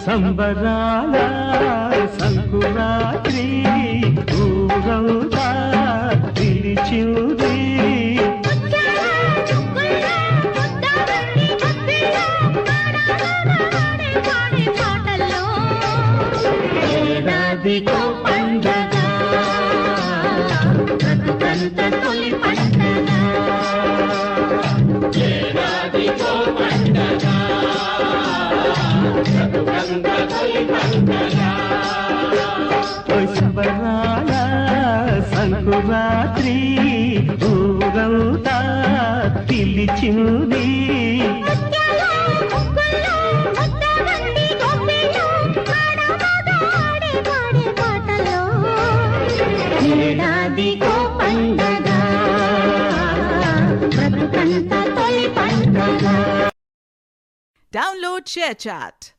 సంబరాల సంకురాత్రి ఊరంతా పిలిచింది. ఏడాదికో పండగ బ్రతుకంత తొలి పండగ. ఏడాదికో పండగ బ్రతుకంత తొలి పండగ. సంబరాల సంకురాత్రి ఊరంతా పిలిచింది. ఏడాదికో పండగ బ్రతుకంత తొలి పండగ. Download ShareChat.